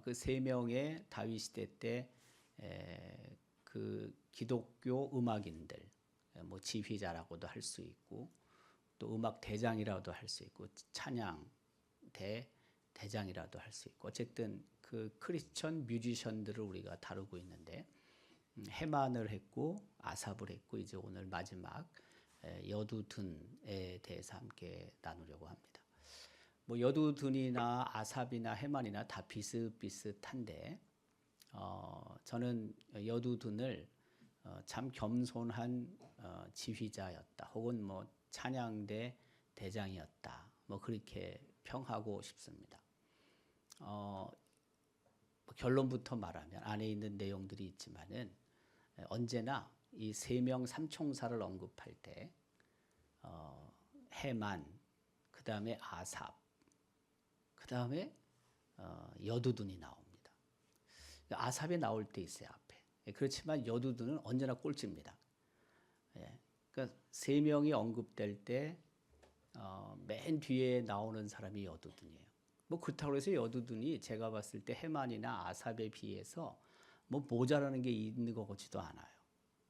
그 세 명의 다윗 시대 때 그 기독교 음악인들, 뭐 지휘자라고도 할 수 있고 또 음악 대장이라고도 할 수 있고 찬양 대장이라도 할 수 있고 어쨌든 그 크리스천 뮤지션들을 우리가 다루고 있는데 헤만을 했고 아삽을 했고 이제 오늘 마지막 여두둔에 대해서 함께 나누려고 합니다. 뭐 여두둔이나 아삽이나 헤만이나 다 비슷비슷한데 저는 여두둔을 참 겸손한 지휘자였다 혹은 뭐 찬양대 대장이었다 뭐 그렇게 평하고 싶습니다. 결론부터 말하면 안에 있는 내용들이 있지만은 언제나 이 세 명 삼총사를 언급할 때 헤만, 그 다음에 아삽, 그 다음에 여두둔이 나옵니다. 아삽이 나올 때 있어요 앞에. 그렇지만 여두둔은 언제나 꼴찌입니다. 그러니까 세 명이 언급될 때 맨 뒤에 나오는 사람이 여두둔이에요. 뭐 그렇다고 해서 여두둔이 제가 봤을 때 헤만이나 아삽에 비해서 뭐 모자라는 게 있는 것 같지도 않아요.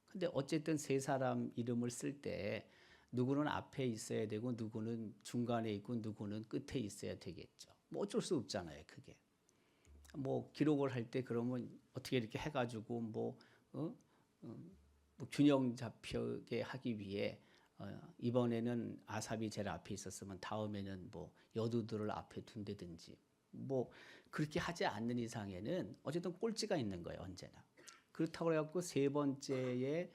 근데 어쨌든 세 사람 이름을 쓸 때 누구는 앞에 있어야 되고 누구는 중간에 있고 누구는 끝에 있어야 되겠죠. 뭐 어쩔 수 없잖아요, 그게. 뭐 기록을 할 때 그러면 어떻게 이렇게 해가지고 뭐 균형 잡히게 하기 위해 이번에는 아삽이 제일 앞에 있었으면 다음에는 뭐 여두둔을 앞에 둔다든지 뭐 그렇게 하지 않는 이상에는 어쨌든 꼴찌가 있는 거예요, 언제나. 그렇다고 해갖고 세 번째에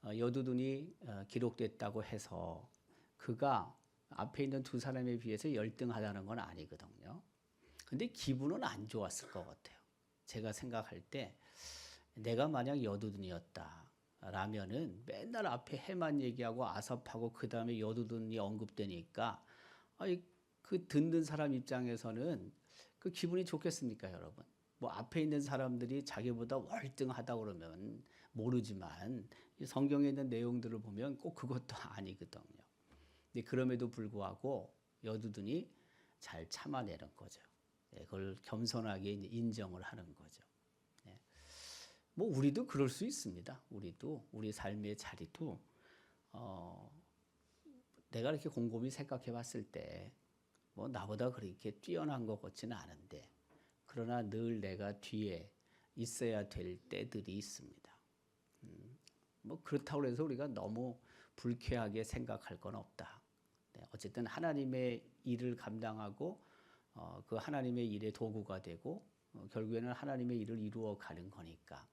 여두둔이 기록됐다고 해서 그가 앞에 있는 두 사람에 비해서 열등하다는 건 아니거든요. 근데 기분은 안 좋았을 것 같아요. 제가 생각할 때 내가 만약 여두둔이었다 라면은 맨날 앞에 헤만 얘기하고 아삽하고 그 다음에 여두둔이 언급되니까 그 듣는 사람 입장에서는 그 기분이 좋겠습니까, 여러분? 뭐 앞에 있는 사람들이 자기보다 월등하다 그러면 모르지만 성경에 있는 내용들을 보면 꼭 그것도 아니거든요. 근데 그럼에도 불구하고 여두둔이 잘 참아내는 거죠. 그걸 겸손하게 인정을 하는 거죠. 뭐 우리도 그럴 수 있습니다. 우리도 우리 삶의 자리도 내가 이렇게 곰곰이 생각해 봤을 때 뭐 나보다 그렇게 뛰어난 것 같지는 않은데 그러나 늘 내가 뒤에 있어야 될 때들이 있습니다. 뭐 그렇다고 해서 우리가 너무 불쾌하게 생각할 건 없다. 어쨌든 하나님의 일을 감당하고 그 하나님의 일의 도구가 되고 결국에는 하나님의 일을 이루어 가는 거니까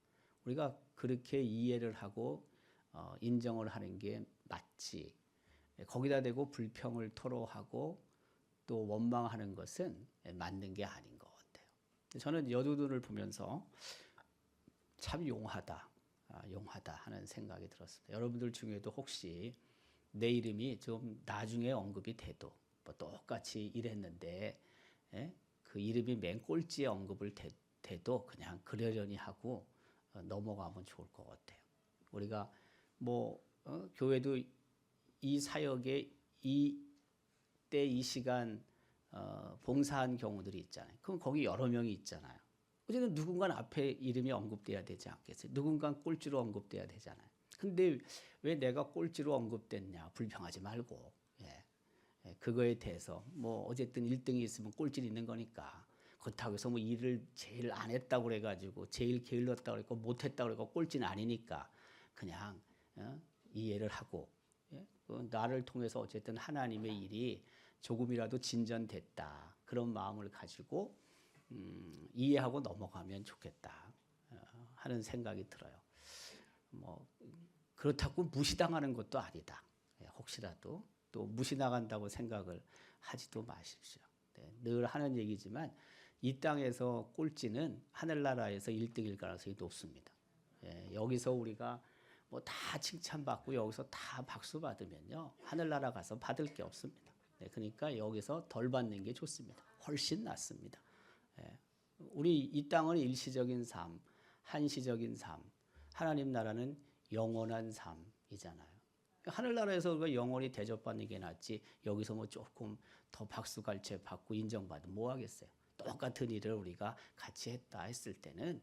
우리가 그렇게 이해를 하고 인정을 하는 게 맞지. 거기다 대고 불평을 토로하고 또 원망하는 것은 맞는 게 아닌 것 같아요. 저는 여두둔을 보면서 참 용하다 하는 생각이 들었습니다. 여러분들 중에도 혹시 내 이름이 좀 나중에 언급이 돼도 뭐 똑같이 일했는데 그 이름이 맨 꼴찌에 언급을 돼도 그냥 그러려니 하고 넘어가면 좋을 것 같아요. 우리가 뭐 교회도 이 사역에 이때 이 시간 봉사한 경우들이 있잖아요. 그럼 거기 여러 명이 있잖아요. 어쨌든 누군가는 앞에 이름이 언급돼야 되지 않겠어요? 누군가는 꼴찌로 언급돼야 되잖아요. 근데 왜 내가 꼴찌로 언급됐냐? 불평하지 말고 그거에 대해서 뭐 어쨌든 1등이 있으면 꼴찌는 있는 거니까 그렇다고 해서 뭐 일을 제일 안 했다고 그래가지고 제일 게을렀다고 그랬고 못했다고 그랬고 꼴찌는 아니니까 그냥 이해를 하고 나를 통해서 어쨌든 하나님의 일이 조금이라도 진전됐다 그런 마음을 가지고 이해하고 넘어가면 좋겠다 하는 생각이 들어요. 뭐 그렇다고 무시당하는 것도 아니다. 혹시라도 또 무시당한다고 생각을 하지도 마십시오. 늘 하는 얘기지만 이 땅에서 꼴찌는 하늘나라에서 1등일 가능성이 높습니다. 여기서 우리가 뭐 다 칭찬받고 여기서 다 박수 받으면요 하늘나라 가서 받을 게 없습니다. 그러니까 여기서 덜 받는 게 좋습니다. 훨씬 낫습니다. 우리 이 땅은 일시적인 삶, 한시적인 삶, 하나님 나라는 영원한 삶이잖아요. 하늘나라에서 우리가 영원히 대접받는 게 낫지 여기서 뭐 조금 더 박수갈채 받고 인정받으면 뭐 하겠어요. 똑같은 일을 우리가 같이 했다 했을 때는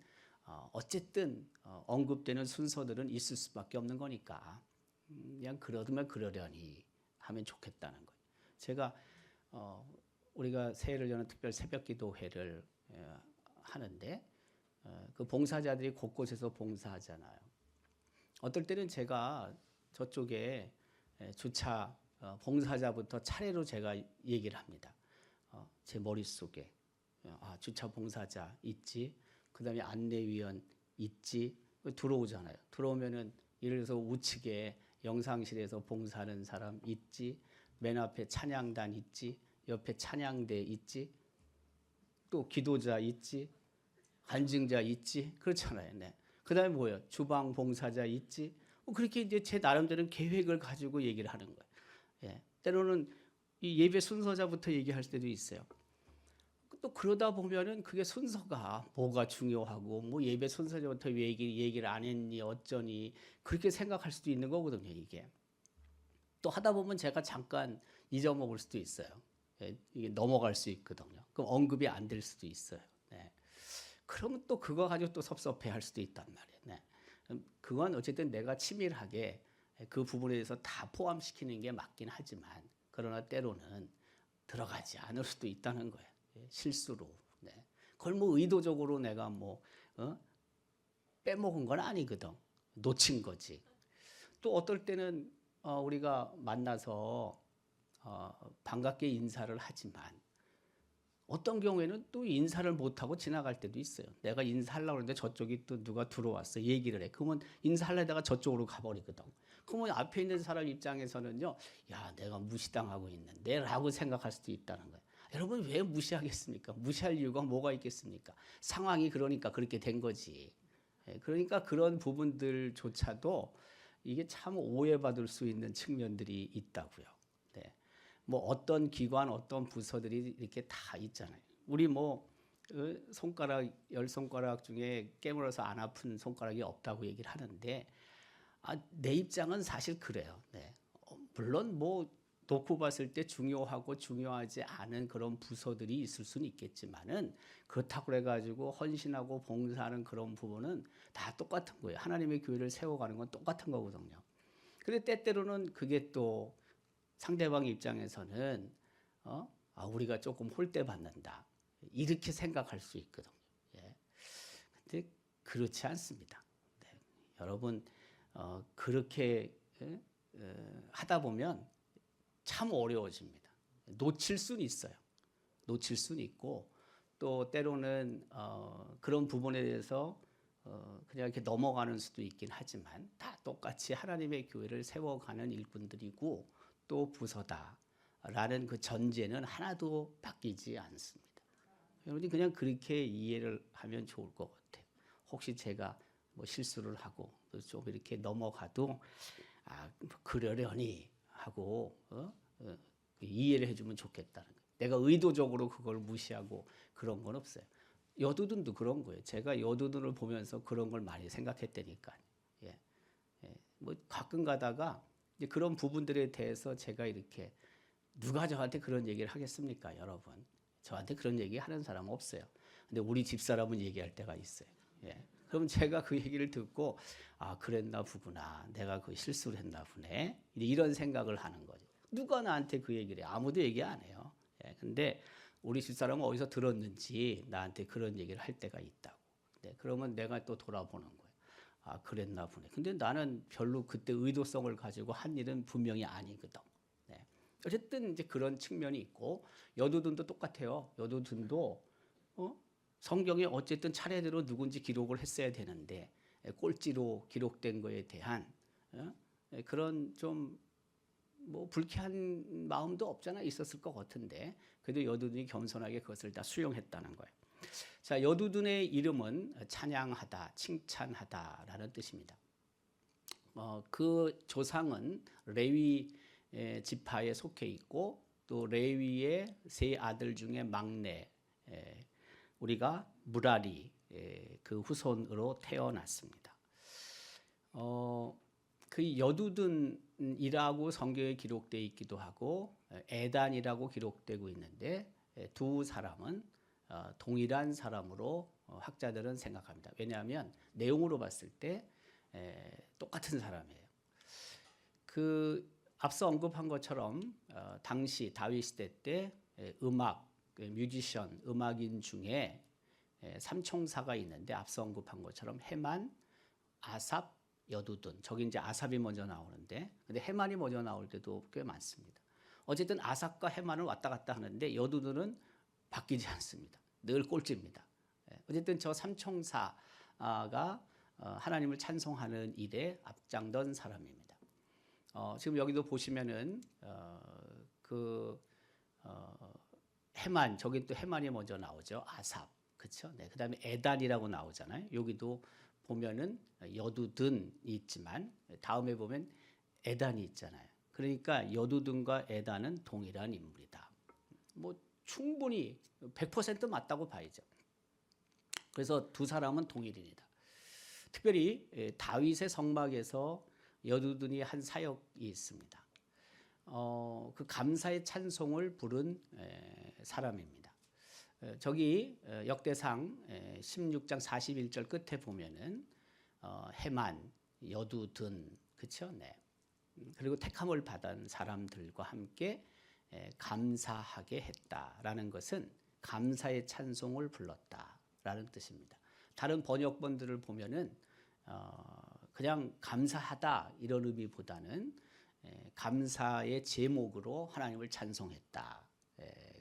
어쨌든 언급되는 순서들은 있을 수밖에 없는 거니까 그냥 그러면 그러려니 하면 좋겠다는 거예요. 제가 우리가 새해를 여는 특별 새벽기도회를 하는데 그 봉사자들이 곳곳에서 봉사하잖아요. 어떨 때는 제가 저쪽에 주차 봉사자부터 차례로 제가 얘기를 합니다. 제 머릿속에 주차 봉사자 있지, 그 다음에 안내위원 있지, 들어오잖아요. 들어오면은 예를 들어서 우측에 영상실에서 봉사하는 사람 있지, 맨 앞에 찬양단 있지, 옆에 찬양대 있지, 또 기도자 있지, 간증자 있지, 그렇잖아요. 네. 그 다음에 뭐예요? 주방 봉사자 있지. 그렇게 이제 제 나름대로 계획을 가지고 얘기를 하는 거예요. 예. 때로는 이 예배 순서자부터 얘기할 때도 있어요. 또 그러다 보면은 그게 순서가 뭐가 중요하고 뭐 예배 순서자부터 왜 얘기를 안 했니 어쩌니 그렇게 생각할 수도 있는 거거든요. 이게 또 하다 보면 제가 잠깐 잊어먹을 수도 있어요. 예. 이게 넘어갈 수 있거든요. 그럼 언급이 안 될 수도 있어요. 네. 그러면 또 그거 가지고 또 섭섭해할 수도 있단 말이에요. 네. 그건 어쨌든 내가 치밀하게 그 부분에 대해서 다 포함시키는 게 맞긴 하지만 그러나 때로는 들어가지 않을 수도 있다는 거예요. 실수로. 네. 그걸 뭐 의도적으로 내가 뭐 빼먹은 건 아니거든. 놓친 거지. 또 어떨 때는 우리가 만나서 반갑게 인사를 하지만 어떤 경우에는 또 인사를 못하고 지나갈 때도 있어요. 내가 인사하려고 하는데 저쪽이 또 누가 들어왔어. 얘기를 해. 그러면 인사하려다가 저쪽으로 가버리거든. 그러면 앞에 있는 사람 입장에서는요. 야, 내가 무시당하고 있는데 라고 생각할 수도 있다는 거예요. 여러분 왜 무시하겠습니까? 무시할 이유가 뭐가 있겠습니까? 상황이 그러니까 그렇게 된 거지. 그러니까 그런 부분들조차도 이게 참 오해받을 수 있는 측면들이 있다고요. 네. 뭐 어떤 기관, 어떤 부서들이 이렇게 다 있잖아요. 우리 뭐 손가락 10손가락 중에 깨물어서 안 아픈 손가락이 없다고 얘기를 하는데 내 입장은 사실 그래요. 네. 물론 뭐 놓고 봤을 때 중요하고 중요하지 않은 그런 부서들이 있을 수는 있겠지만은 그렇다고 해가지고 헌신하고 봉사하는 그런 부분은 다 똑같은 거예요. 하나님의 교회를 세워가는 건 똑같은 거거든요. 그런데 때때로는 그게 또 상대방 입장에서는 우리가 조금 홀대받는다 이렇게 생각할 수 있거든요. 예. 근데 그렇지 않습니다. 네. 여러분 그렇게 하다 보면 참 어려워집니다. 놓칠 수는 있어요. 놓칠 수는 있고 또 때로는 그런 부분에 대해서 그냥 이렇게 넘어가는 수도 있긴 하지만 다 똑같이 하나님의 교회를 세워가는 일꾼들이고 또 부서다라는 그 전제는 하나도 바뀌지 않습니다. 여러분이 그냥 그렇게 이해를 하면 좋을 것 같아요. 혹시 제가 뭐 실수를 하고 좀 이렇게 넘어가도 그러려니 하고 이해를 해주면 좋겠다는 거예요. 내가 의도적으로 그걸 무시하고 그런 건 없어요. 여두둔도 그런 거예요. 제가 여두둔을 보면서 그런 걸 많이 생각했다니까요. 예. 뭐 가끔 가다가 이제 그런 부분들에 대해서 제가 이렇게 누가 저한테 그런 얘기를 하겠습니까, 여러분? 저한테 그런 얘기 하는 사람은 없어요. 근데 우리 집사람은 얘기할 때가 있어요. 예. 그럼 제가 그 얘기를 듣고 그랬나 보구나. 내가 그 실수를 했나 보네. 이런 생각을 하는 거죠. 누가 나한테 그 얘기를 해? 아무도 얘기 안 해요. 예. 근데 우리 집사람은 어디서 들었는지 나한테 그런 얘기를 할 때가 있다고. 네. 그러면 내가 또 돌아보는 거예요. 그랬나 보네. 근데 나는 별로 그때 의도성을 가지고 한 일은 분명히 아니거든. 네. 어쨌든 이제 그런 측면이 있고 여두둔도 똑같아요. 여두둔도 성경에 어쨌든 차례대로 누군지 기록을 했어야 되는데 꼴찌로 기록된 거에 대한 그런 좀 뭐 불쾌한 마음도 없잖아 있었을 것 같은데 그래도 여두둔이 겸손하게 그것을 다 수용했다는 거예요. 자, 여두둔의 이름은 찬양하다, 칭찬하다라는 뜻입니다. 그 조상은 레위 지파에 속해 있고 또 레위의 세 아들 중에 막내 우리가 무라리 그 후손으로 태어났습니다. 그 여두둔이라고 성경에 기록되어 있기도 하고 에단이라고 기록되고 있는데 두 사람은 동일한 사람으로 학자들은 생각합니다. 왜냐하면 내용으로 봤을 때 똑같은 사람이에요. 그 앞서 언급한 것처럼 당시 다윗 시대 때 음악, 뮤지션, 음악인 중에 삼총사가 있는데 앞서 언급한 것처럼 헤만, 아삽, 여두둔. 저기 이제 아삽이 먼저 나오는데, 근데 헤만이 먼저 나올 때도 꽤 많습니다. 어쨌든 아삽과 헤만은 왔다 갔다 하는데 여두둔은 바뀌지 않습니다. 늘 꼴찌입니다. 어쨌든 저 삼총사가 하나님을 찬송하는 일에 앞장던 사람입니다. 지금 여기도 보시면은 헤만, 저기 또 헤만이 먼저 나오죠. 아삽, 그렇죠? 네, 그다음에 에단이라고 나오잖아요. 여기도 보면은 여두둔이 있지만 다음에 보면 에단이 있잖아요. 그러니까 여두둔과 에단은 동일한 인물이다. 뭐 충분히 100% 맞다고 봐야죠. 그래서 두 사람은 동일인이다. 특별히 다윗의 성막에서 여두둔이 한 사역이 있습니다. 그 감사의 찬송을 부른 사람입니다. 저기 역대상 16장 41절 끝에 보면은 헤만, 여두둔, 그렇죠? 네. 그리고 택함을 받은 사람들과 함께 감사하게 했다라는 것은 감사의 찬송을 불렀다라는 뜻입니다. 다른 번역본들을 보면은 그냥 감사하다 이런 의미보다는 감사의 제목으로 하나님을 찬송했다.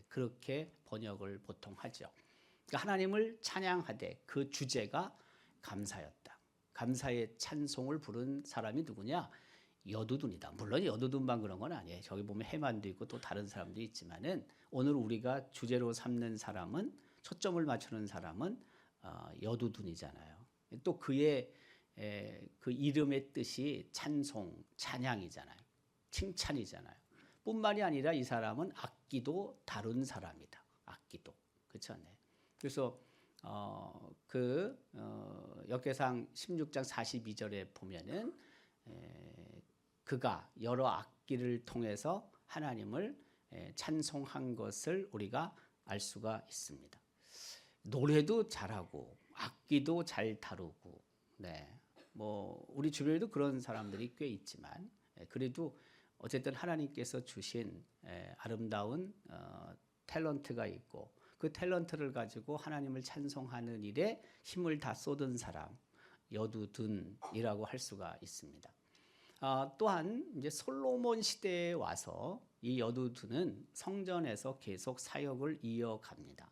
그렇게 번역을 보통 하죠. 그러니까 하나님을 찬양하되 그 주제가 감사였다. 감사의 찬송을 부른 사람이 누구냐? 여두둔이다. 물론 여두둔만 그런 건 아니에요. 저기 보면 헤만도 있고 또 다른 사람도 있지만은 오늘 우리가 주제로 삼는 사람은, 초점을 맞추는 사람은 여두둔이잖아요. 또 그의 그 이름의 뜻이 찬송, 찬양이잖아요. 칭찬이잖아요. 뿐만이 아니라 이 사람은 악기도 다룬 사람이다. 악기도. 그렇죠? 네. 그래서 역대상 16장 42절에 보면은 그가 여러 악기를 통해서 하나님을 찬송한 것을 우리가 알 수가 있습니다. 노래도 잘하고 악기도 잘 다루고, 네. 뭐 우리 주변에도 그런 사람들이 꽤 있지만 그래도 어쨌든 하나님께서 주신 아름다운 탤런트가 있고 그 탤런트를 가지고 하나님을 찬송하는 일에 힘을 다 쏟은 사람, 여두둔이라고 할 수가 있습니다. 또한 이제 솔로몬 시대에 와서 이 여두둔은 성전에서 계속 사역을 이어갑니다.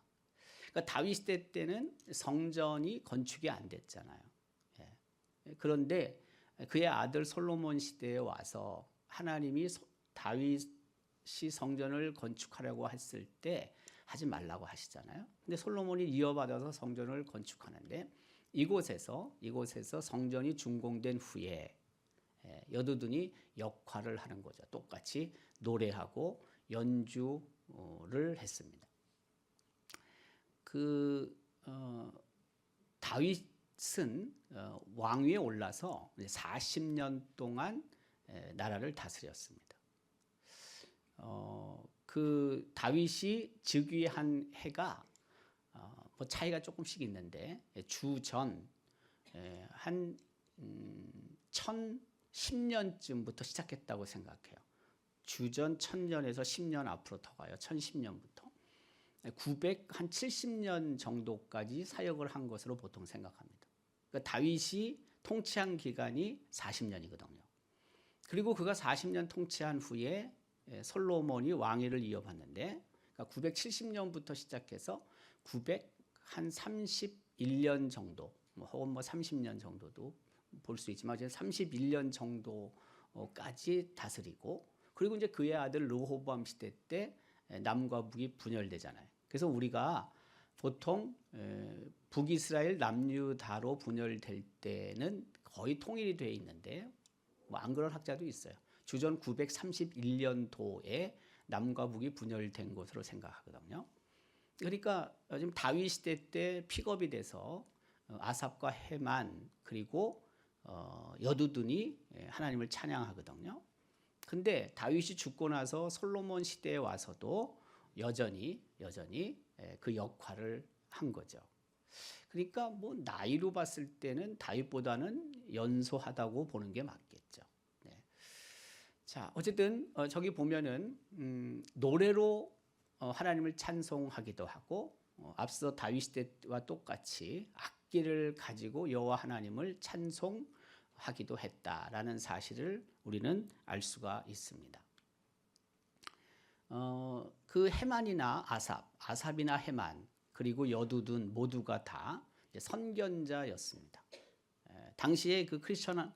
그러니까 다윗 시대 때는 성전이 건축이 안 됐잖아요. 그런데 그의 아들 솔로몬 시대에 와서 하나님이 다윗이 성전을 건축하려고 했을 때 하지 말라고 하시잖아요. 근데 솔로몬이 이어받아서 성전을 건축하는데 이곳에서 성전이 준공된 후에 여두둔이 역할을 하는 거죠. 똑같이 노래하고 연주를 했습니다. 다윗은 왕위에 올라서 40년 동안 나라를 다스렸습니다. 그 다윗이 즉위한 해가 뭐 차이가 조금씩 있는데 주전 한 1010년쯤부터 시작했다고 생각해요. 주전 1000년에서 10년 앞으로 더 가요. 1010년부터 970년 정도까지 사역을 한 것으로 보통 생각합니다. 그러니까 다윗이 통치한 기간이 40년이거든요. 그리고 그가 40년 통치한 후에 솔로몬이 왕위를 이어받는데 그러니까 970년부터 시작해서 931년 정도 혹은 뭐 30년 정도도 볼 수 있지만 31년 정도까지 다스리고 그리고 이제 그의 아들 르호보암 시대 때 남과 북이 분열되잖아요. 그래서 우리가 보통 북이스라엘 남유다로 분열될 때는 거의 통일이 되어 있는데 뭐 안 그런 학자도 있어요. 주전 931년도에 남과 북이 분열된 것으로 생각하거든요. 그러니까 지금 다윗 시대 때 픽업이 돼서 아삽과 헤만 그리고 여두둔이 하나님을 찬양하거든요. 근데 다윗이 죽고 나서 솔로몬 시대에 와서도 여전히 그 역할을 한 거죠. 그러니까 뭐 나이로 봤을 때는 다윗보다는 연소하다고 보는 게 맞겠죠. 네. 자, 어쨌든 저기 보면은 노래로 하나님을 찬송하기도 하고 앞서 다윗 때와 똑같이 악기를 가지고 여호와 하나님을 찬송하기도 했다라는 사실을 우리는 알 수가 있습니다. 그 헤만이나 아삽이나 헤만 그리고 여두둔 모두가 다 선견자였습니다. 당시에 그 크리스천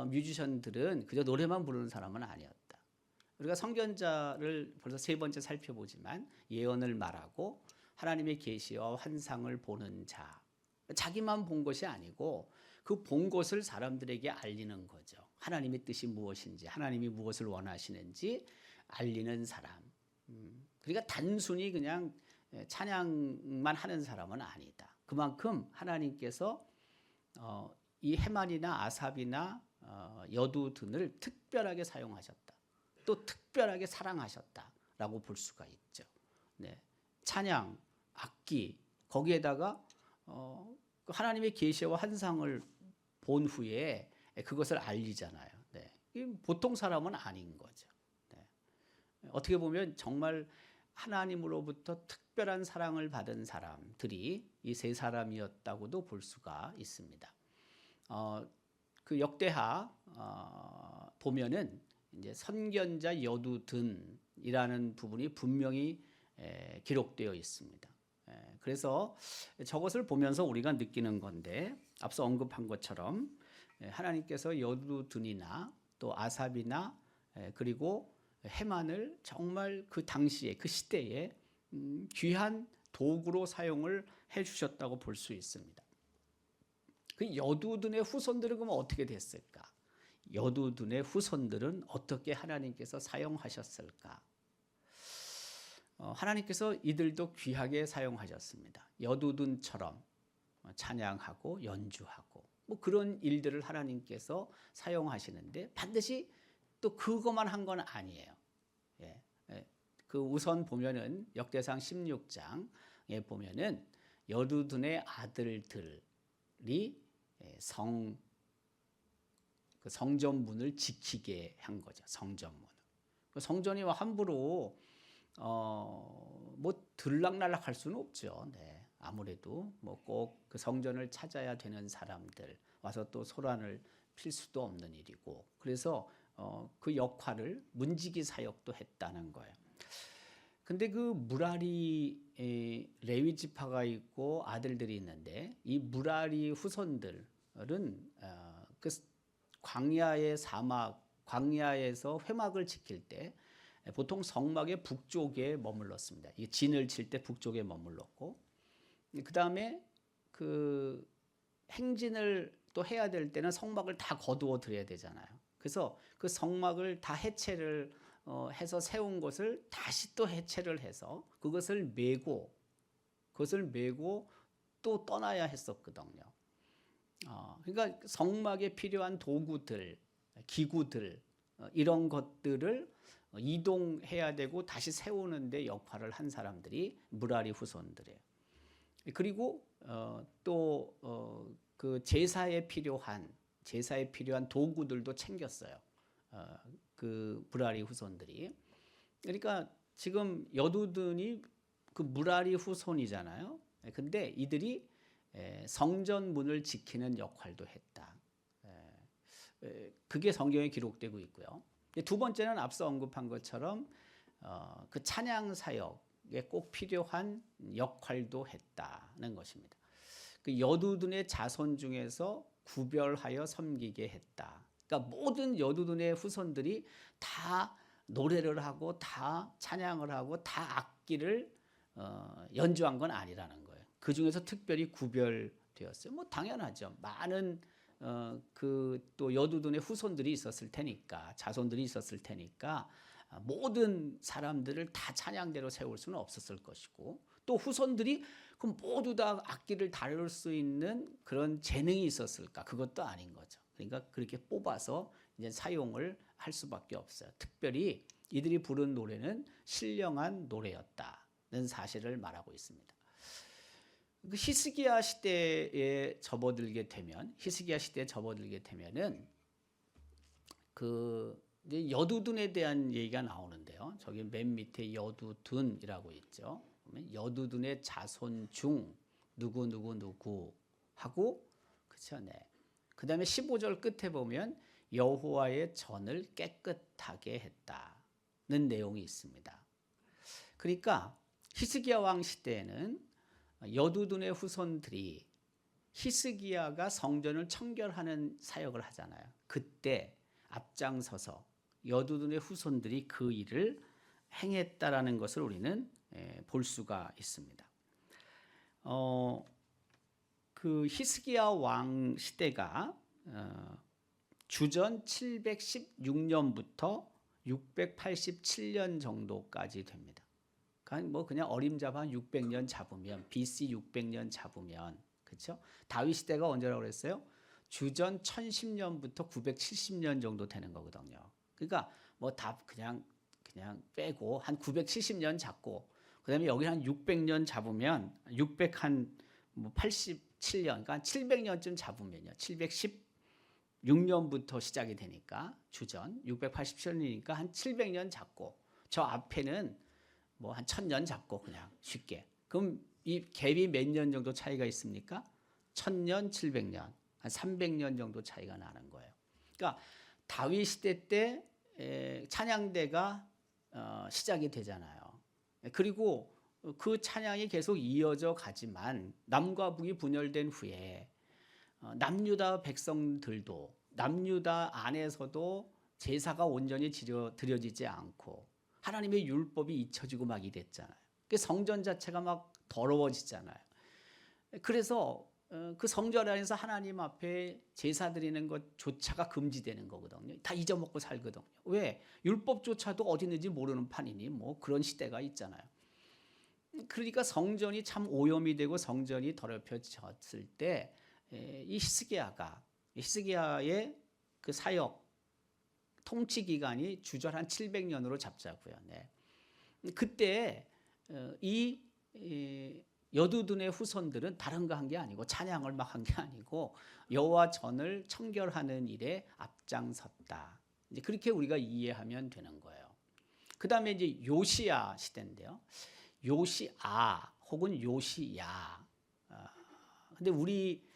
뮤지션들은 그저 노래만 부르는 사람은 아니었다. 우리가 선견자를 벌써 세 번째 살펴보지만 예언을 말하고 하나님의 계시와 환상을 보는 자, 자기만 본 것이 아니고 그 본 것을 사람들에게 알리는 거죠. 하나님의 뜻이 무엇인지, 하나님이 무엇을 원하시는지 알리는 사람. 그러니까 단순히 그냥 찬양만 하는 사람은 아니다. 그만큼 하나님께서 이 헤만이나 아삽이나 여두둔을 특별하게 사용하셨다. 또 특별하게 사랑하셨다라고 볼 수가 있죠. 네. 찬양, 악기 거기에다가 하나님의 계시와 환상을 본 후에 그것을 알리잖아요. 네. 보통 사람은 아닌 거죠. 네. 어떻게 보면 정말 하나님으로부터 특별한 사랑을 받은 사람들이 이 세 사람이었다고도 볼 수가 있습니다. 그 역대하 보면은 이제 선견자 여두둔이라는 부분이 분명히 기록되어 있습니다. 그래서 저것을 보면서 우리가 느끼는 건데 앞서 언급한 것처럼 하나님께서 여두둔이나 또 아삽이나 그리고 헤만을 정말 그 당시에 그 시대에 귀한 도구로 사용을 해주셨다고 볼 수 있습니다. 그 여두둔의 후손들은 그럼 어떻게 됐을까? 여두둔의 후손들은 어떻게 하나님께서 사용하셨을까? 하나님께서 이들도 귀하게 사용하셨습니다. 여두둔처럼 찬양하고 연주하고 뭐 그런 일들을 하나님께서 사용하시는데 반드시 또 그것만 한 건 아니에요. 예. 그 우선 보면은 역대상 16장에 보면은 여두둔의 아들들이 그 성전문을 지키게 한 거죠. 성전문을. 그 성전이 함부로 뭐 들락날락할 수는 없죠. 네. 아무래도 뭐 꼭 그 성전을 찾아야 되는 사람들 와서 또 소란을 필 수도 없는 일이고 그래서 그 역할을 문지기 사역도 했다는 거예요. 근데 그 무라리 레위 지파가 있고 아들들이 있는데 이 무라리 후손들은 그 광야의 사막, 광야에서 회막을 지킬 때 보통 성막의 북쪽에 머물렀습니다. 이 진을 칠 때 북쪽에 머물렀고, 그 다음에 그 행진을 또 해야 될 때는 성막을 다 거두어 드려야 되잖아요. 그래서 그 성막을 다 해체를 해서 세운 것을 다시 또 해체를 해서 그것을 메고 또 떠나야 했었거든요. 그러니까 성막에 필요한 도구들, 기구들 이런 것들을 이동해야 되고 다시 세우는데 역할을 한 사람들이 무라리 후손들이에요. 그리고 또 그 제사에 필요한 도구들도 챙겼어요. 그 무라리 후손들이. 그러니까 지금 여두둔이 그 무라리 후손이잖아요. 근데 이들이 성전문을 지키는 역할도 했다. 그게 성경에 기록되고 있고요. 두 번째는 앞서 언급한 것처럼 그 찬양 사역에 꼭 필요한 역할도 했다는 것입니다. 그 여두둔의 자손 중에서 구별하여 섬기게 했다. 그러니까 모든 여두둔의 후손들이 다 노래를 하고 다 찬양을 하고 다 악기를 연주한 건 아니라는 거예요. 그 중에서 특별히 구별되었어요. 뭐 당연하죠. 많은 그 또 여두둔의 후손들이 있었을 테니까 자손들이 있었을 테니까 모든 사람들을 다 찬양대로 세울 수는 없었을 것이고 또 후손들이 그럼 모두 다 악기를 다룰 수 있는 그런 재능이 있었을까? 그것도 아닌 거죠. 그러니까 그렇게 뽑아서 이제 사용을 할 수밖에 없어요. 특별히 이들이 부른 노래는 신령한 노래였다. 사실을 말하고 있습니다. 그 히스기야 시대에 접어들게 되면은 그 이제 여두둔에 대한 얘기가 나오는데요. 저기 맨 밑에 여두둔이라고 있죠. 여두둔의 자손 중 누구 하고 그렇죠. 네. 그다음에 15절 끝에 보면 여호와의 전을 깨끗하게 했다는 내용이 있습니다. 그러니까 히스기야 왕 시대에는 여두둔의 후손들이 히스기야가 성전을 청결하는 사역을 하잖아요. 그때 앞장서서 여두둔의 후손들이 그 일을 행했다라는 것을 우리는 볼 수가 있습니다. 그 히스기야 왕 시대가 주전 716년부터 687년 정도까지 됩니다. 뭐 그냥 어림잡아 600년 잡으면 BC 600년 잡으면 그렇죠? 다윗 시대가 언제라고 그랬어요? 주전 1010년부터 970년 정도 되는 거거든요. 그러니까 뭐 다 그냥 빼고 한 970년 잡고 그다음에 여기 한 600년 잡으면 687년 그러니까 700년쯤 잡으면요. 716년부터 시작이 되니까 주전 687년이니까 한 700년 잡고 저 앞에는 뭐 한 1000년 잡고 그냥 쉽게. 그럼 이 갭이 몇 년 정도 차이가 있습니까? 1000년, 700년, 한 300년 정도 차이가 나는 거예요. 그러니까 다윗 시대 때 찬양대가 시작이 되잖아요. 그리고 그 찬양이 계속 이어져 가지만 남과 북이 분열된 후에 남유다 백성들도 남유다 안에서도 제사가 온전히 드려지지 않고 하나님의 율법이 잊혀지고 막 이랬잖아요. 성전 자체가 막 더러워지잖아요. 그래서 그 성전 안에서 하나님 앞에 제사 드리는 것조차가 금지되는 거거든요. 다 잊어먹고 살거든요. 왜? 율법조차도 어디 있는지 모르는 판이니 뭐 그런 시대가 있잖아요. 그러니까 성전이 참 오염이 되고 성전이 더럽혀졌을 때 이 히스기야의 그 사역 통치 기간이 주전 한 700년으로 잡자고요. 네. 그때 이 여두둔의 후손들은 다른 거 한 게 아니고 찬양을 막 한 게 아니고 여호와 전을 청결하는 일에 앞장섰다. 이제 그렇게 우리가 이해하면 되는 거예요. 그다음에 이제 요시야 시대인데요. 요시아 혹은 요시야. 근데 우리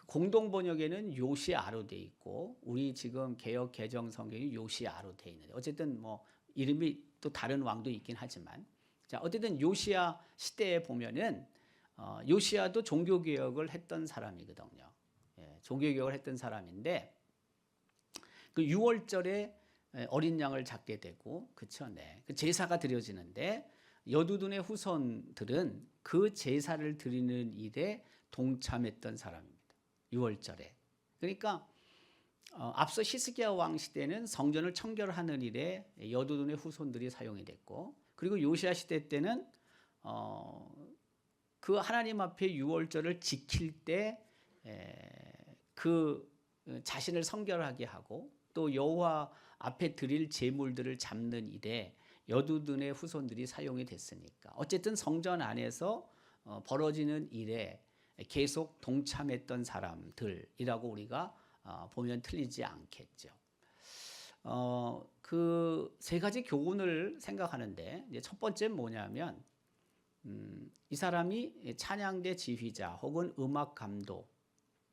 공동 번역에는 요시아로 돼 있고 우리 지금 개역 개정 성경이 요시아로 돼 있는데 어쨌든 뭐 이름이 또 다른 왕도 있긴 하지만 자 어쨌든 요시야 시대에 보면은 요시아도 종교 개혁을 했던 사람이거든요. 예, 종교 개혁을 했던 사람인데 그 6월절에 어린 양을 잡게 되고 그쵸? 네. 그 제사가 드려지는데 여두둔의 후손들은 그 제사를 드리는 일에 동참했던 사람입니다. 6월절에. 그러니까 앞서 히스기야 왕 시대는 성전을 청결하는 일에 여두둔의 후손들이 사용이 됐고 그리고 요시야 시대 때는 그 하나님 앞에 6월절을 지킬 때 그 자신을 성결하게 하고 또 여호와 앞에 드릴 제물들을 잡는 일에 여두둔의 후손들이 사용이 됐으니까 어쨌든 성전 안에서 벌어지는 일에 계속 동참했던 사람들이라고 우리가 보면 틀리지 않겠죠. 그 세 가지 교훈을 생각하는데 이제 첫 번째 뭐냐면 이 사람이 찬양대 지휘자 혹은 음악 감독,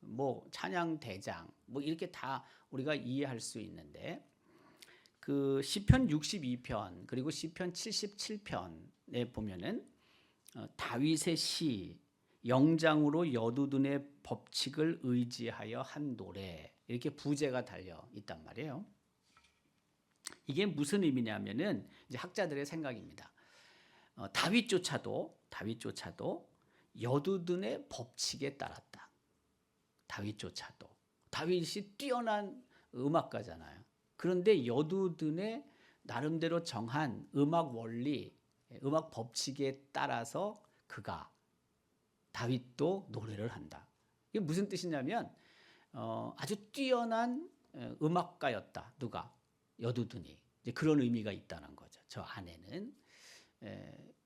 뭐 찬양 대장, 뭐 이렇게 다 우리가 이해할 수 있는데 그 시편 62편 그리고 시편 77편에 보면은 다윗의 시 영장으로 여두둔의 법칙을 의지하여 한 노래 이렇게 부제가 달려 있단 말이에요. 이게 무슨 의미냐면은 이제 학자들의 생각입니다. 다윗조차도 여두둔의 법칙에 따랐다. 다윗이 뛰어난 음악가잖아요. 그런데 여두둔의 나름대로 정한 음악 원리, 음악 법칙에 따라서 다윗도 노래를 한다. 이게 무슨 뜻이냐면 아주 뛰어난 음악가였다. 누가? 여두둔이. 이제 그런 의미가 있다는 거죠. 저 안에는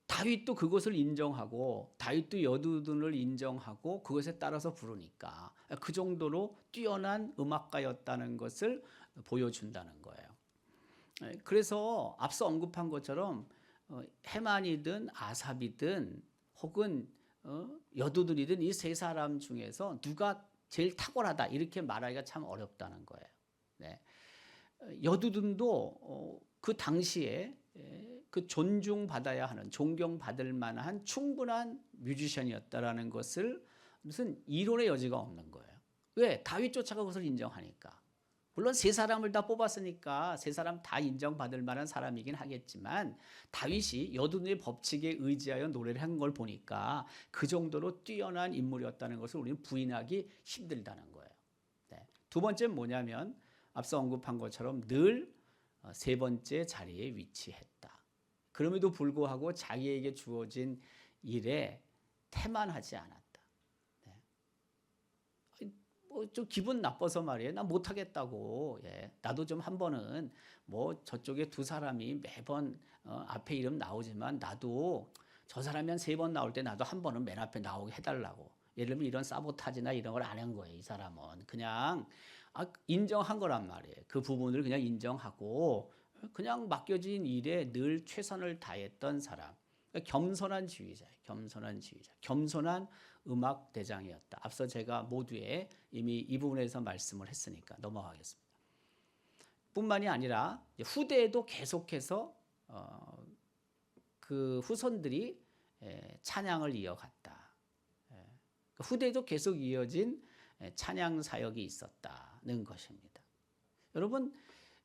다윗도 그것을 인정하고 다윗도 여두둔을 인정하고 그것에 따라서 부르니까 그 정도로 뛰어난 음악가였다는 것을 보여준다는 거예요. 그래서 앞서 언급한 것처럼 헤만이든 아삽이든 혹은 여두둔이든 이 세 사람 중에서 누가 제일 탁월하다 이렇게 말하기가 참 어렵다는 거예요. 네. 여두둔도 그 당시에 그 존중받아야 하는 존경받을 만한 충분한 뮤지션이었다라는 것을 무슨 이론의 여지가 없는 거예요. 왜? 다윗 쫓아가 그것을 인정하니까. 물론 세 사람을 다 뽑았으니까 세 사람 다 인정받을 만한 사람이긴 하겠지만 다윗이 여두둔의 법칙에 의지하여 노래를 한 걸 보니까 그 정도로 뛰어난 인물이었다는 것을 우리는 부인하기 힘들다는 거예요. 네. 두 번째는 뭐냐면 앞서 언급한 것처럼 늘 세 번째 자리에 위치했다. 그럼에도 불구하고 자기에게 주어진 일에 태만하지 않았다. 네. 좀 기분 나빠서 말이에요. 나 못하겠다고. 예. 나도 좀 한 번은 뭐 저쪽에 두 사람이 매번 앞에 이름 나오지만 나도 저 사람이 한 세 번 나올 때 나도 한 번은 맨 앞에 나오게 해달라고. 예를 들면 이런 사보타지나 이런 걸 안 한 거예요. 이 사람은 그냥 인정한 거란 말이에요. 그 부분을 그냥 인정하고 그냥 맡겨진 일에 늘 최선을 다했던 사람. 그러니까 겸손한 지휘자예요. 겸손한 지휘자. 겸손한 음악 대장이었다. 앞서 제가 모두에 이미 이 부분에서 말씀을 했으니까 넘어가겠습니다. 뿐만이 아니라 후대에도 계속해서 그 후손들이 찬양을 이어갔다. 후대에도 계속 이어진 찬양 사역이 있었다는 것입니다. 여러분,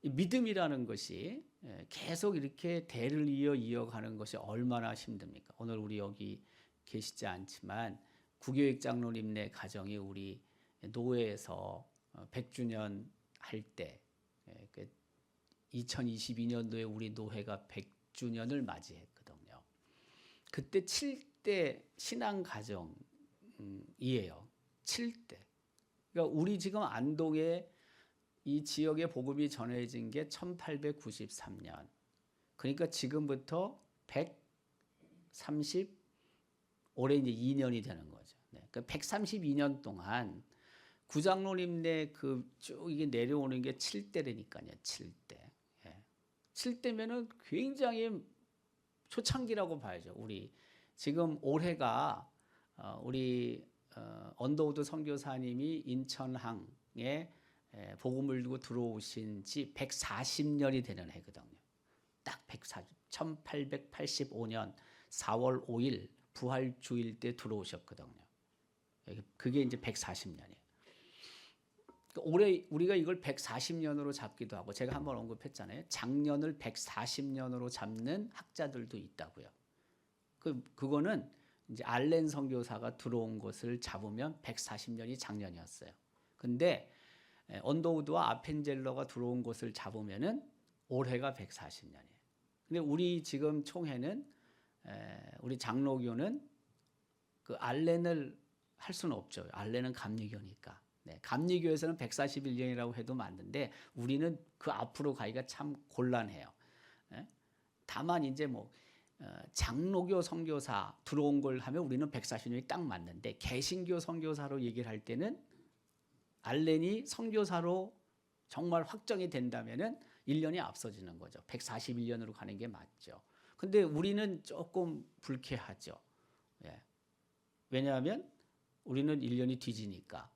믿음이라는 것이 계속 이렇게 대를 이어가는 것이 얼마나 힘듭니까? 오늘 우리 여기 계시지 않지만 구교육 장로님네 가정이 우리 노회에서 100주년 할 때 2022년도에 우리 노회가 100주년을 맞이했거든요. 그때 7대 신앙 가정이에요. 7대. 그러니까 우리 지금 안동에 이 지역에 복음이 전해진 게 1893년. 그러니까 지금부터 130 올해 이제 2년이 되는 거죠. 네. 그러니까 132년 동안 구장로님네 그 쭉 이게 내려오는 게 7대라니까요. 7대. 예. 7대면은 굉장히 초창기라고 봐야죠. 우리 지금 올해가 우리 언더우드 선교사님이 인천항에 복음을 두고 들어오신 지 140년이 되는 해거든요. 딱 1885년 4월 5일 부활주일 때 들어오셨거든요. 그게 이제 140년이에요. 올해 우리가 이걸 140년으로 잡기도 하고 제가 한번 언급했잖아요. 작년을 140년으로 잡는 학자들도 있다고요. 그거는 이제 알렌 선교사가 들어온 것을 잡으면 140년이 작년이었어요. 근데 언더우드와 아펜젤러가 들어온 것을 잡으면은 올해가 140년이에요. 근데 우리 지금 총회는 우리 장로교는 그 알렌을 할 수는 없죠. 알렌은 감리교니까. 네, 감리교에서는 141년이라고 해도 맞는데 우리는 그 앞으로 가기가 참 곤란해요. 다만 이제 뭐 장로교 선교사 들어온 걸 하면 우리는 140년이 딱 맞는데 개신교 선교사로 얘기를 할 때는 알렌이 선교사로 정말 확정이 된다면은 1년이 앞서지는 거죠. 141년으로 가는 게 맞죠. 근데 우리는 조금 불쾌하죠. 예. 왜냐하면 우리는 1년이 뒤지니까.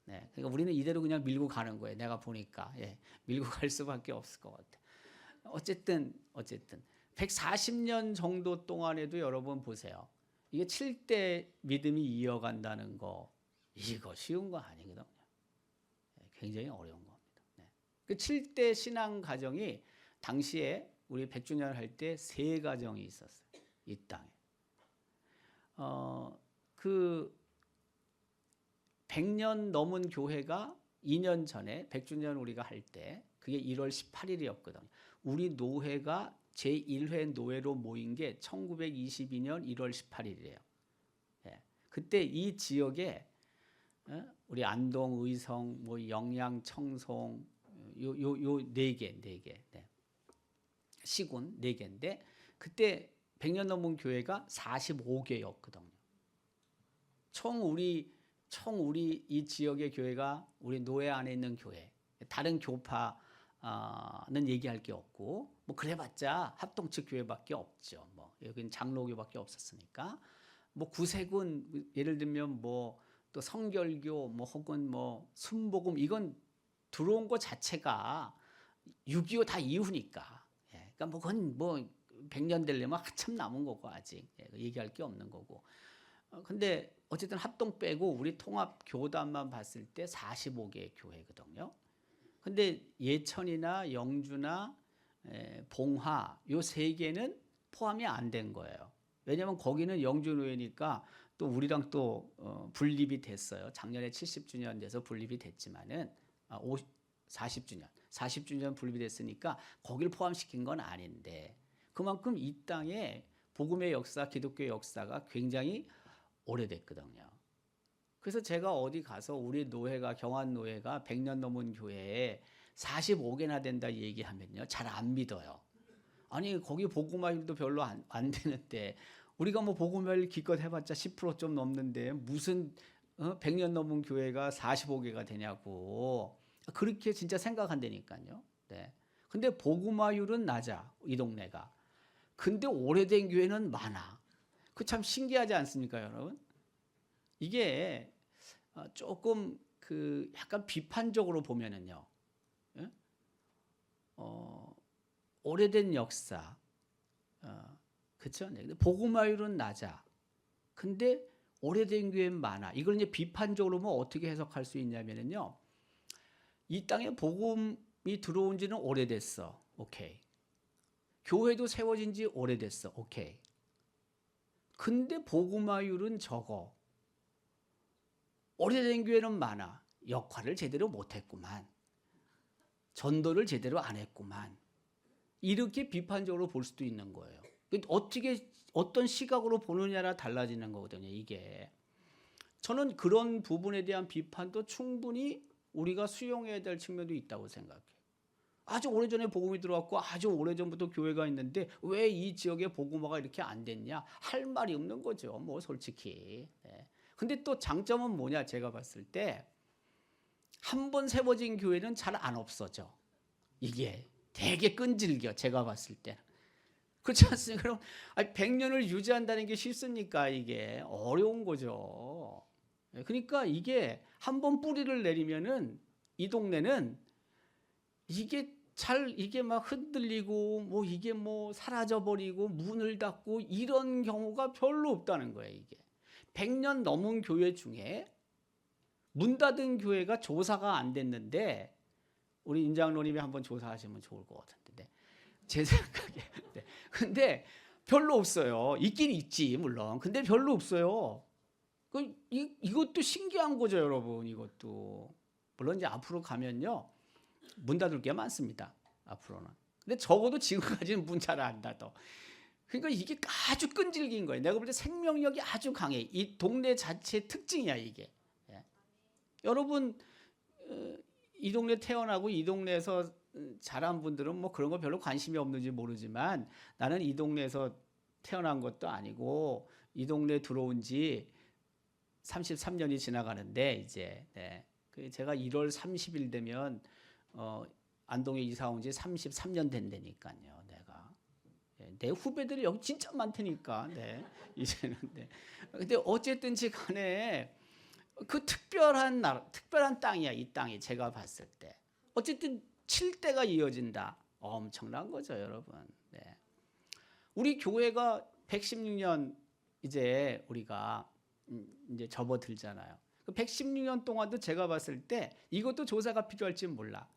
네. 그러니까 우리는 이대로 그냥 밀고 가는 거예요. 내가 보니까. 예. 밀고 갈 수밖에 없을 것 같아요. 어쨌든 140년 정도 동안에도 여러분 보세요. 이게 7대 믿음이 이어간다는 거 이거 쉬운 거 아니거든요. 굉장히 어려운 겁니다. 네. 그 7대 신앙 가정이 당시에 우리 100주년 할 때 3가정이 있었어요. 이 땅에. 그 100년 넘은 교회가 2년 전에 100주년 우리가 할 때 그게 1월 18일이었거든요. 우리 노회가 제1회 노회로 모인 게 1922년 1월 18일이에요. 예. 그때 이 지역에 우리 안동, 의성, 뭐 영양, 청송 요 4개. 네. 시군 4개인데 그때 100년 넘은 교회가 45개였거든요. 총 우리 이 지역의 교회가 우리 노예 안에 있는 교회, 다른 교파는 얘기할 게 없고 뭐 그래봤자 합동측 교회밖에 없죠. 뭐 여기는 장로교밖에 없었으니까 뭐 구세군 예를 들면 뭐 또 성결교 뭐 혹은 뭐 순복음 이건 들어온 것 자체가 6.25 다 이후니까. 예, 그러니까 뭐 그건 뭐 100년 되려면 한참 남은 거고 아직 얘기할 게 없는 거고. 근데 어쨌든 합동 빼고 우리 통합 교단만 봤을 때 45개 교회거든요. 근데 예천이나 영주나 봉화 요 세 개는 포함이 안 된 거예요. 왜냐하면 거기는 영주노예니까 또 우리랑 또 분립이 됐어요. 작년에 70주년 돼서 분립이 됐지만은 40주년 분립이 됐으니까 거기를 포함시킨 건 아닌데 그만큼 이 땅에 복음의 역사, 기독교의 역사가 굉장히 오래됐거든요. 그래서 제가 어디 가서 우리 노회가 경안 노회가 100년 넘은 교회에 45개나 된다 얘기하면요. 잘 안 믿어요. 아니 거기 복음화율도 별로 안 되는데 우리가 뭐 복음화율 기껏 해봤자 10% 좀 넘는데 무슨 100년 넘은 교회가 45개가 되냐고 그렇게 진짜 생각한다니까요. 네. 근데 복음화율은 낮아 이 동네가. 근데 오래된 교회는 많아. 그 참 신기하지 않습니까, 여러분? 이게 조금 그 약간 비판적으로 보면은요. 예? 오래된 역사, 그렇죠? 근데 복음화율은 낮아. 근데 오래된 교회는 많아. 이걸 이제 비판적으로 뭐 어떻게 해석할 수 있냐면은요. 이 땅에 복음이 들어온 지는 오래됐어. 오케이. 교회도 세워진 지 오래됐어. 오케이. 근데 복음화율은 적어. 오래된 교회는 많아. 역할을 제대로 못했구만. 전도를 제대로 안 했구만. 이렇게 비판적으로 볼 수도 있는 거예요. 어떻게 어떤 시각으로 보느냐라 달라지는 거거든요. 이게 저는 그런 부분에 대한 비판도 충분히 우리가 수용해야 될 측면도 있다고 생각해요. 아주 오래전에 복음이 들어왔고 아주 오래전부터 교회가 있는데 왜 이 지역에 복음화가 이렇게 안 됐냐 할 말이 없는 거죠. 뭐 솔직히. 네. 근데 또 장점은 뭐냐 제가 봤을 때 한 번 세워진 교회는 잘 안 없어져. 이게 되게 끈질겨 제가 봤을 때. 그렇지 않습니까? 그럼 100년을 유지한다는 게 쉽습니까? 이게 어려운 거죠. 그러니까 이게 한 번 뿌리를 내리면은 이 동네는 이게 막 흔들리고 뭐 이게 뭐 사라져 버리고 문을 닫고 이런 경우가 별로 없다는 거예요. 이게 100년 넘은 교회 중에 문 닫은 교회가 조사가 안 됐는데 우리 임장로님이 한번 조사하시면 좋을 것 같은데 제 생각에 근데 별로 없어요. 있긴 있지 물론. 근데 별로 없어요. 이것도 신기한 거죠, 여러분. 이것도 물론 이제 앞으로 가면요 문 닫을 게 많습니다. 앞으로는. 근데 적어도 지금까지는 문 잘 안 닫아. 그러니까 이게 아주 끈질긴 거예요. 내가 볼 때 생명력이 아주 강해. 이 동네 자체의 특징이야 이게. 예. 여러분 이 동네 태어나고 이 동네에서 자란 분들은 뭐 그런 거 별로 관심이 없는지 모르지만 나는 이 동네에서 태어난 것도 아니고 이 동네 들어온 지 33년이 지나가는데 이제 네. 제가 1월 30일 되면 안동에 이사 온 지 33년 된다니까요. 내가 내 후배들이 여기 진짜 많다니까. 네. 이제는 네. 근데 어쨌든지 간에 그 특별한 땅이야. 이 땅이 제가 봤을 때 어쨌든 7대가 이어진다. 엄청난 거죠, 여러분. 네. 우리 교회가 116년 이제 우리가 이제 접어들잖아요. 그 116년 동안도 제가 봤을 때 이것도 조사가 필요할지 몰라.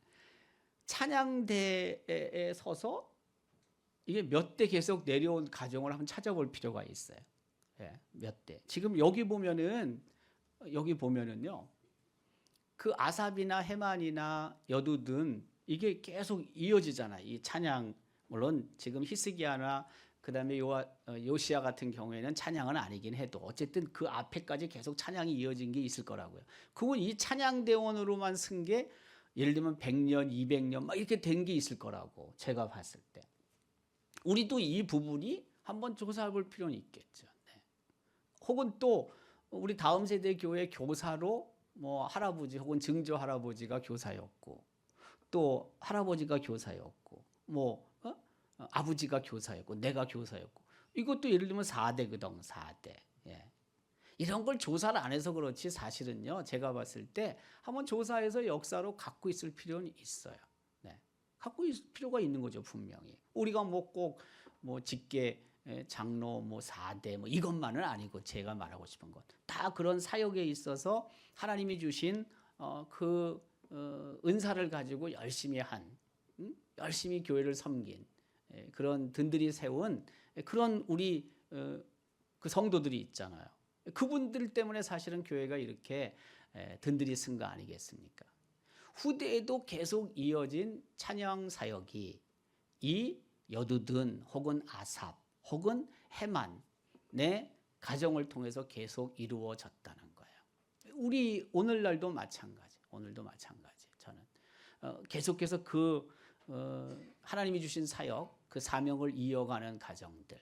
찬양대에 서서 이게 몇 대 계속 내려온 가정을 한번 찾아볼 필요가 있어요. 예, 몇 대. 지금 여기 보면은요. 그 아삽이나 헤만이나 여두든 이게 계속 이어지잖아요. 이 찬양 물론 지금 히스기야나 그다음에 요시야 같은 경우에는 찬양은 아니긴 해도 어쨌든 그 앞에까지 계속 찬양이 이어진 게 있을 거라고요. 그건 이 찬양대원으로만 쓴 게 예를 들면 100년, 200년 막 이렇게 된 게 있을 거라고 제가 봤을 때. 우리도 이 부분이 한번 조사해 볼 필요는 있겠죠. 네. 혹은 또 우리 다음 세대 교회 교사로 뭐 할아버지 혹은 증조 할아버지가 교사였고 또 할아버지가 교사였고 뭐 아버지가 교사였고 내가 교사였고 이것도 예를 들면 4대거든 4대. 예. 이런 걸 조사를 안 해서 그렇지 사실은요. 제가 봤을 때 한번 조사해서 역사로 갖고 있을 필요는 있어요. 네. 갖고 있을 필요가 있는 거죠 분명히. 우리가 뭐 꼭 뭐 직계 장로 뭐 4대 뭐 이것만은 아니고 제가 말하고 싶은 것 다 그런 사역에 있어서 하나님이 주신 은사를 가지고 열심히 열심히 교회를 섬긴 그런 든든히 세운 그런 우리 그 성도들이 있잖아요. 그분들 때문에 사실은 교회가 이렇게 든든히 쓴 거 아니겠습니까? 후대에도 계속 이어진 찬양 사역이 이 여두둔 혹은 아삽 혹은 헤만의 가정을 통해서 계속 이루어졌다는 거예요. 우리 오늘날도 마찬가지. 오늘도 마찬가지. 저는 계속해서 하나님이 주신 사역, 그 사명을 이어가는 가정들,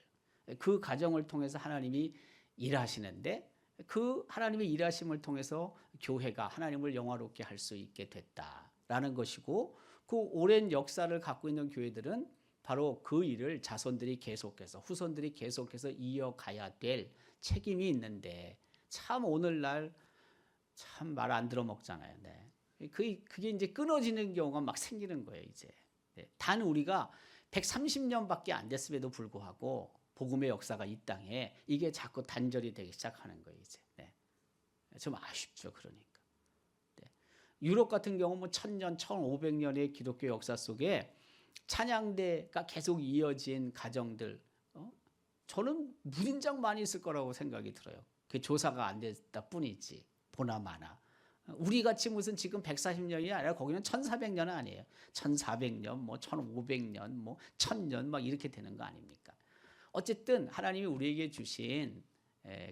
그 가정을 통해서 하나님이 일하시는데 그 하나님의 일하심을 통해서 교회가 하나님을 영화롭게 할 수 있게 됐다라는 것이고 그 오랜 역사를 갖고 있는 교회들은 바로 그 일을 자손들이 계속해서 후손들이 계속해서 이어가야 될 책임이 있는데 참 오늘날 참 말 안 들어먹잖아요. 네. 그게 이제 끊어지는 경우가 막 생기는 거예요. 이제 네. 단 우리가 130년밖에 안 됐음에도 불구하고 복음의 역사가 이 땅에 이게 자꾸 단절이 되기 시작하는 거예요. 이제 네. 좀 아쉽죠. 그러니까 네. 유럽 같은 경우 뭐 1000년, 1500년의 기독교 역사 속에 찬양대가 계속 이어진 가정들 저는 무진장 많이 있을 거라고 생각이 들어요. 그 조사가 안 됐다 뿐이지 보나마나 우리 같이 무슨 지금 140년이 아니라 거기는 1400년은 아니에요. 1400년, 뭐 1500년, 뭐 1000년 막 이렇게 되는 거 아닙니까? 어쨌든 하나님이 우리에게 주신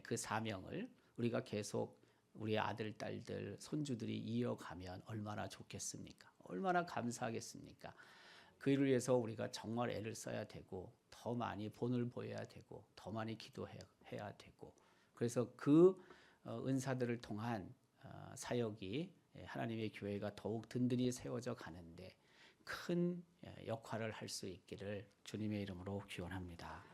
그 사명을 우리가 계속 우리 아들, 딸들, 손주들이 이어가면 얼마나 좋겠습니까? 얼마나 감사하겠습니까? 그 일을 위해서 우리가 정말 애를 써야 되고 더 많이 본을 보여야 되고 더 많이 기도해야 되고 그래서 그 은사들을 통한 사역이 하나님의 교회가 더욱 든든히 세워져 가는데 큰 역할을 할 수 있기를 주님의 이름으로 기원합니다.